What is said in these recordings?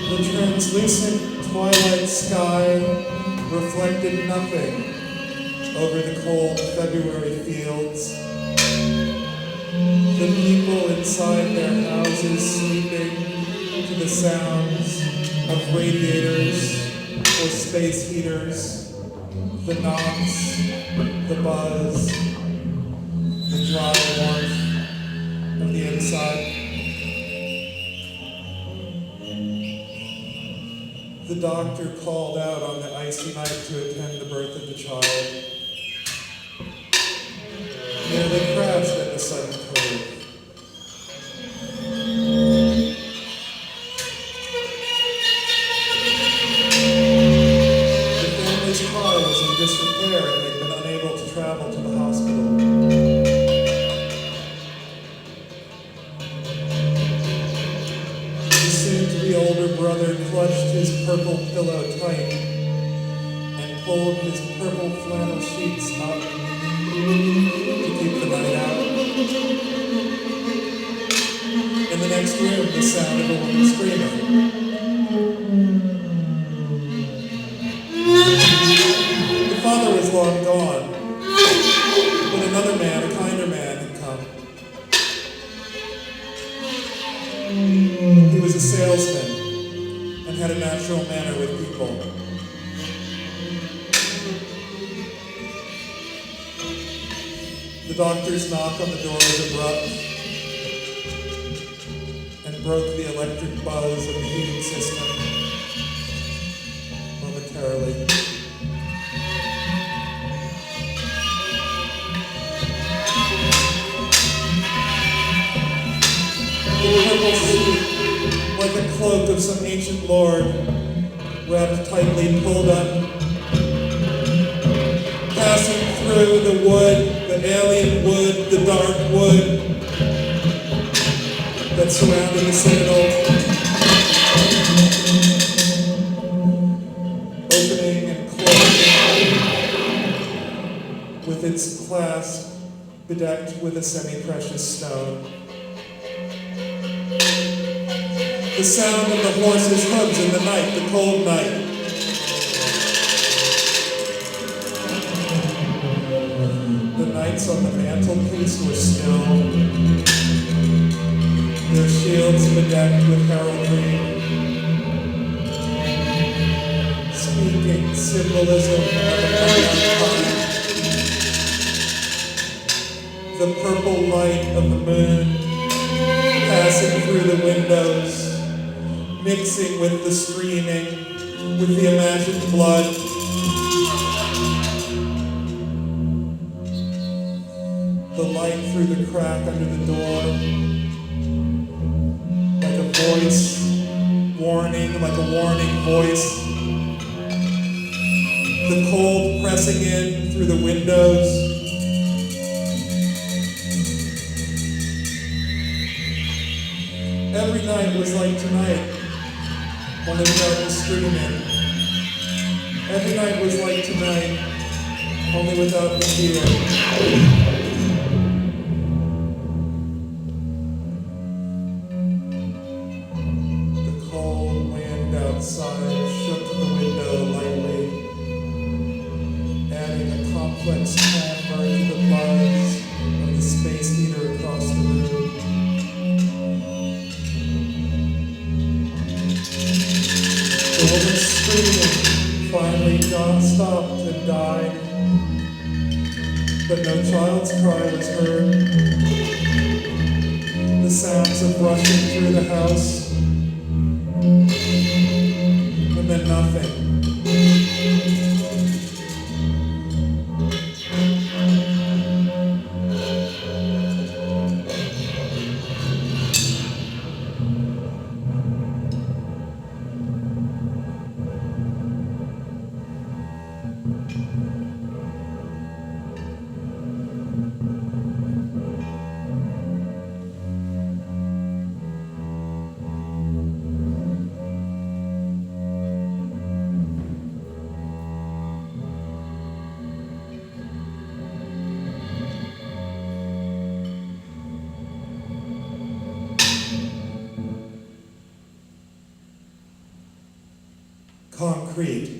The translucent twilight sky reflected nothing over the cold February fields. The people inside their houses sleeping to the sounds of radiators or space heaters, the knocks, the buzz, the dry warmth of the inside. The doctor called out on the icy night to attend the birth of the child. Nearly crashed at the sudden curve. The family's car was in disrepair and they'd been unable to travel to the hospital. The soon-to-be older brother clutched his purple pillow tight and pulled his purple flannel sheets up to keep the night out. In the next room, the sound of a woman screaming. The father was long gone, but another man, a kinder man, had come. He was a salesman and had a natural manner with people. The doctor's knock on the door was abrupt and broke the electric buzz of the heating system momentarily. The purple suit, like a cloak of some ancient lord, wrapped tightly, pulled up, passing through the wood, the alien wood, the dark wood that surrounded the citadel, opening and closing with its clasp bedecked with a semi-precious stone. The sound of the horse's hooves in the night, the cold night. The knights on the mantelpiece were still, their shields bedecked with heraldry, speaking symbolism of a time. The purple light of the moon passing through the windows, mixing with the screaming, with the imagined blood. The light through the crack under the door, like a voice, warning, like a warning voice. The cold pressing in through the windows. Every night was like tonight, only without the screaming. Every night was like tonight, only without the fear. Outside shook the window lightly, adding a complex timbre to the buzz of the space heater across the room. The woman's screaming finally stopped and died, but no child's cry was heard. The sounds of rushing through the house, and then nothing. concrete.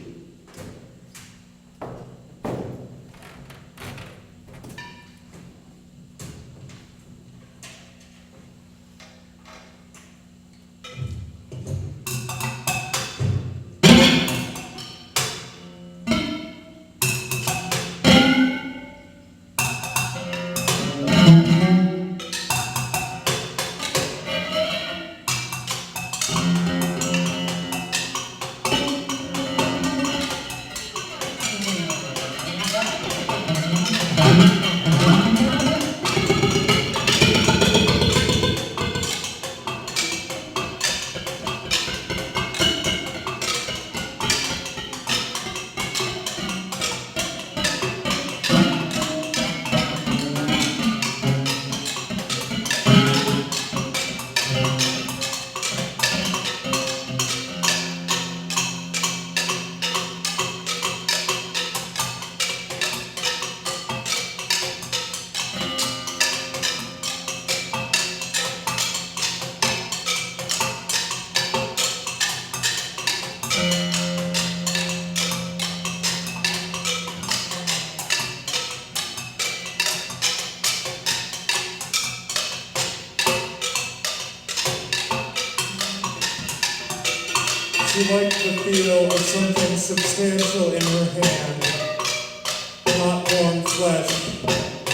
She liked the feel of something substantial in her hand, not warm flesh,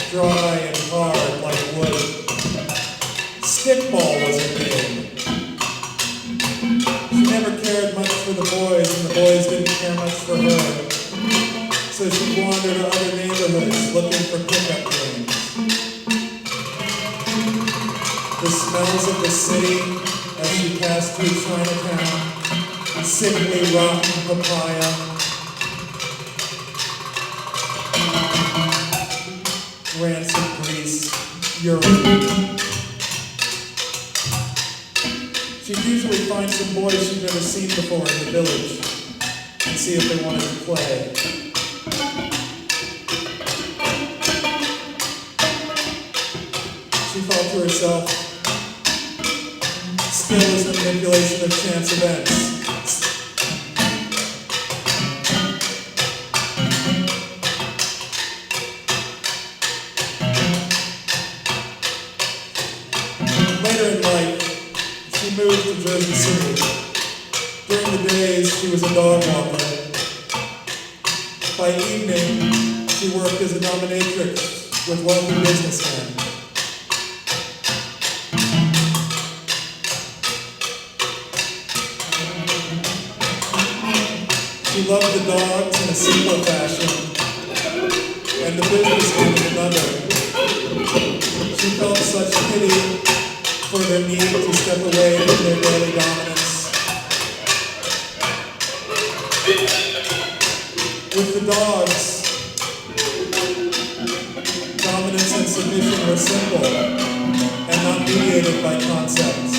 dry and hard like wood. Stickball was her game. She never cared much for the boys, and the boys didn't care much for her. So she wandered to other neighborhoods looking for pickup games. The smells of the city as she passed through Chinatown, sickly rotten papaya, rancid grease, urine. She'd usually find some boys she'd never seen before in the village and see if they wanted to play. She thought to herself, skill is the manipulation of chance events. Later in life, she moved to Jersey City. During the days, she was a dog walker. By evening, she worked as a dominatrix with wealthy businessmen. She loved the dogs in a simple fashion, and the businessmen in another. She felt such pity for their need to step away from their daily dominance. With the dogs, dominance and submission were simple and not mediated by concepts.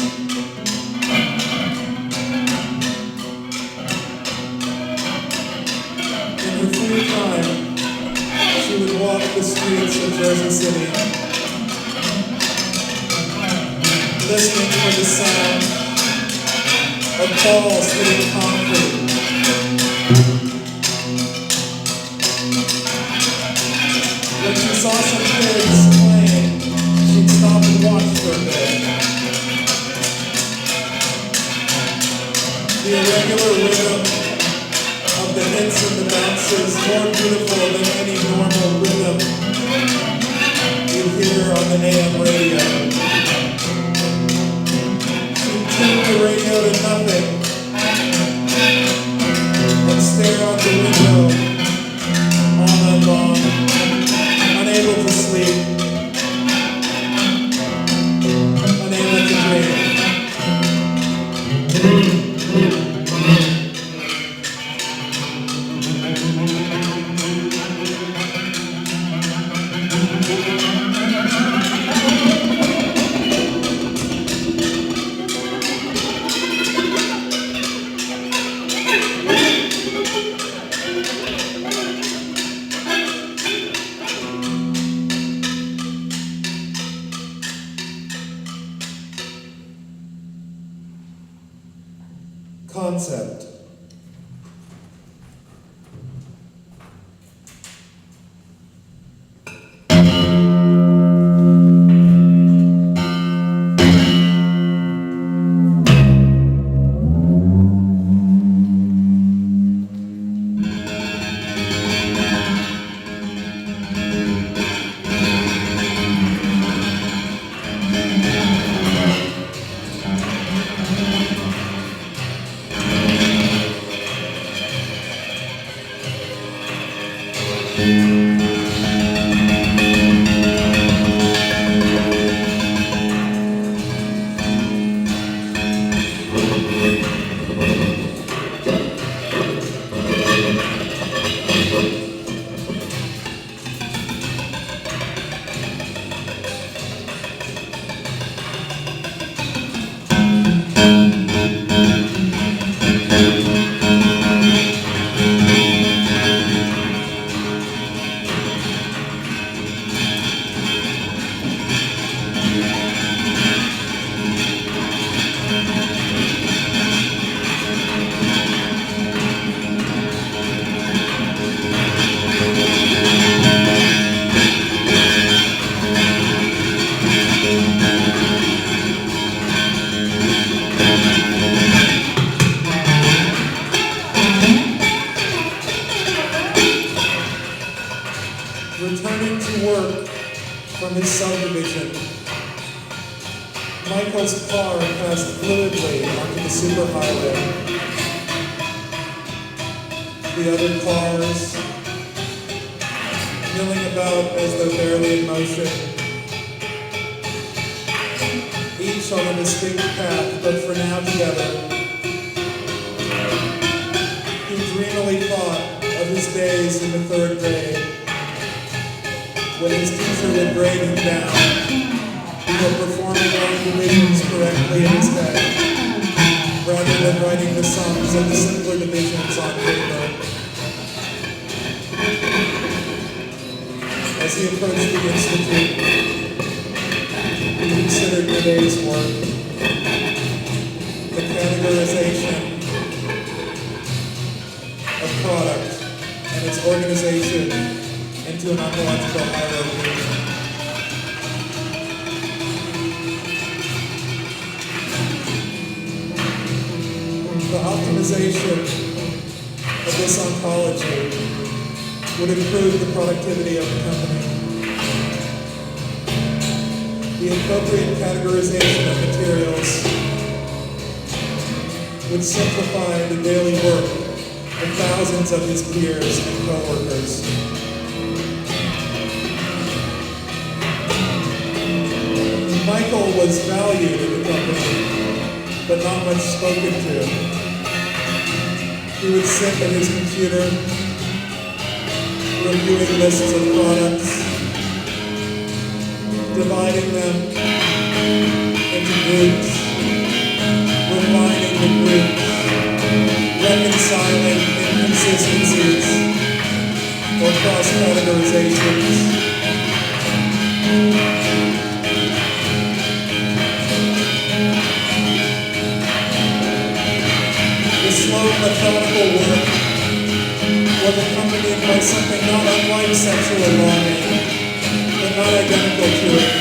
In her free time, she would walk the streets of Jersey City, listening for the sound of balls hitting concrete. When she saw some kids playing, she'd stop and watch for a bit. The irregular rhythm of the hits and the bounces, more beautiful than any normal rhythm you'd hear on the AM radio. Tune the radio to nothing and stare out the window all night long, unable to sleep, unable to dream. Concept. Returning to work from his subdivision, Michael's car passed fluidly onto the superhighway. The other cars, milling about as though barely in motion, each on a distinct path, but for now together. He dreamily thought of his days in the third grade, when his teacher would grade him down for performing all divisions correctly in his head, rather than writing the sums of the simpler divisions on paper. As he approached the institute, he considered the day's work, the categorization of product and its organization into an ontological hierarchy. The optimization of this ontology would improve the productivity of the company. The appropriate categorization of materials would simplify the daily work of thousands of his peers and co-workers. Michael was valued in the company, but not much spoken to. He would sit at his computer, reviewing lists of products, dividing them into groups, refining the groups, reconciling inconsistencies or cross-categorizations. Slow, methodical work was accompanied by something not unlike sexual longing, but not identical to it.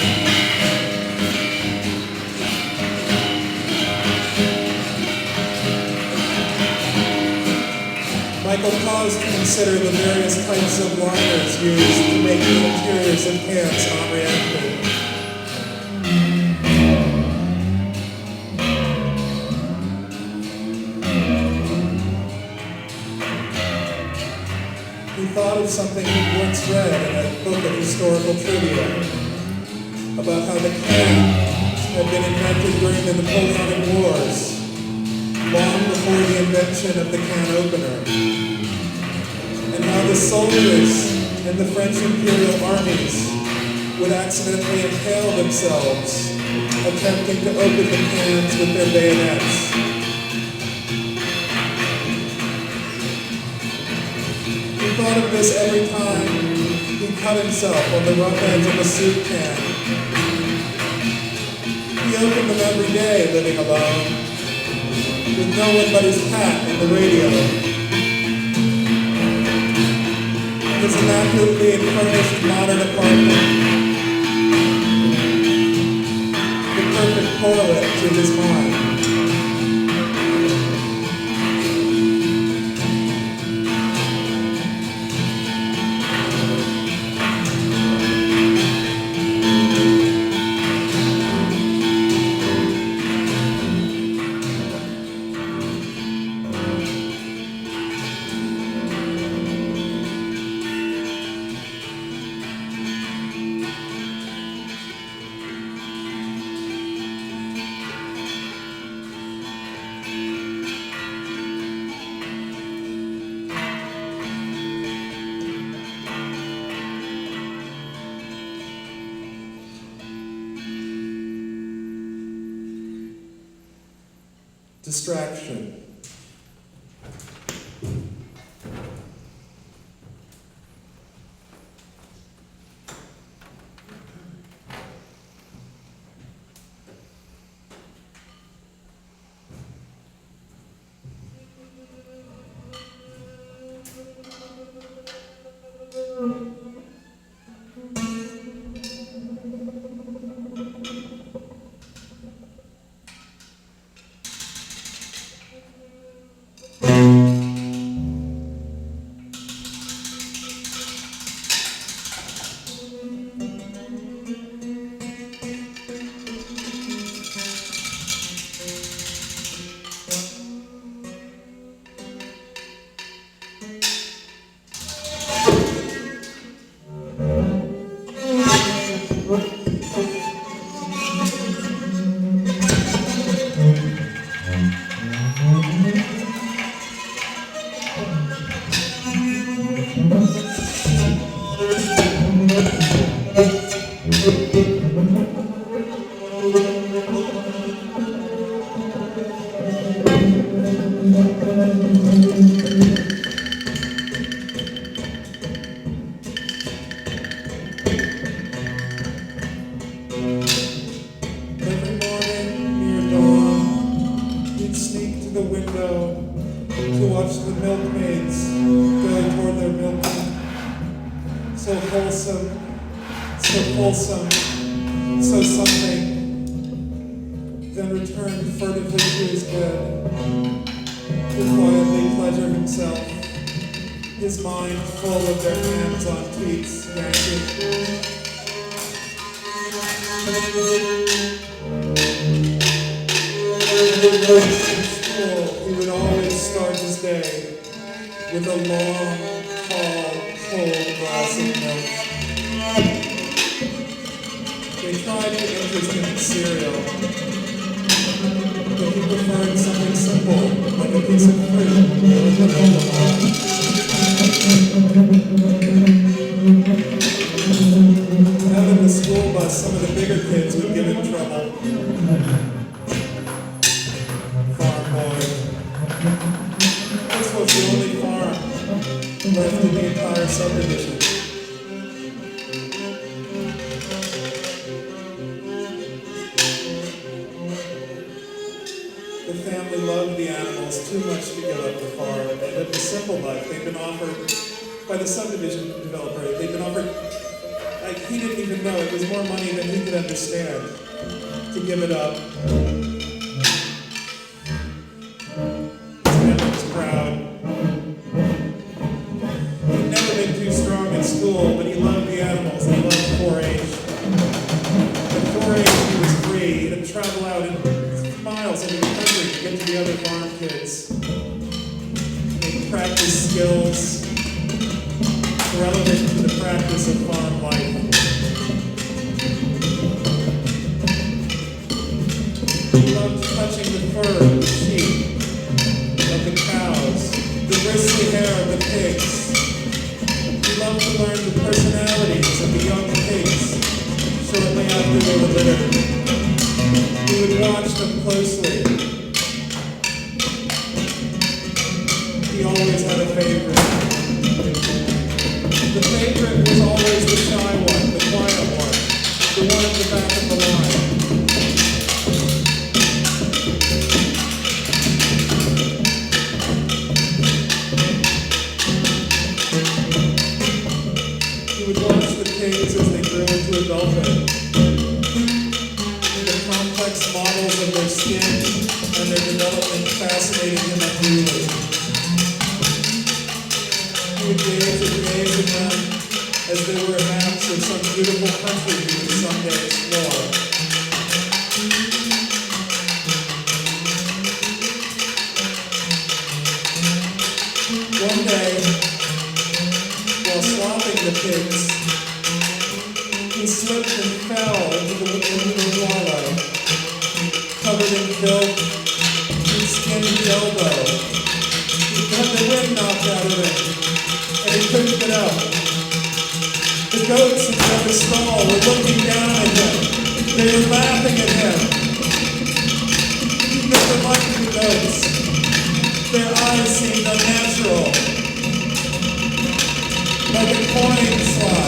Michael paused to consider the various types of liners used to make the interiors of cans non-reactive. Thought of something he once read in a book of historical trivia about how the can had been invented during the Napoleonic Wars, long before the invention of the can opener, and how the soldiers in the French imperial armies would accidentally impale themselves attempting to open the cans with their bayonets. He thought of this every time he cut himself on the rough edge of a soup can. He opened them every day, living alone, with no one but his cat and the radio. His immaculately furnished modern apartment, the perfect correlate to his mind. distraction. the lucky notes. Their eyes seemed unnatural, like a coin slide.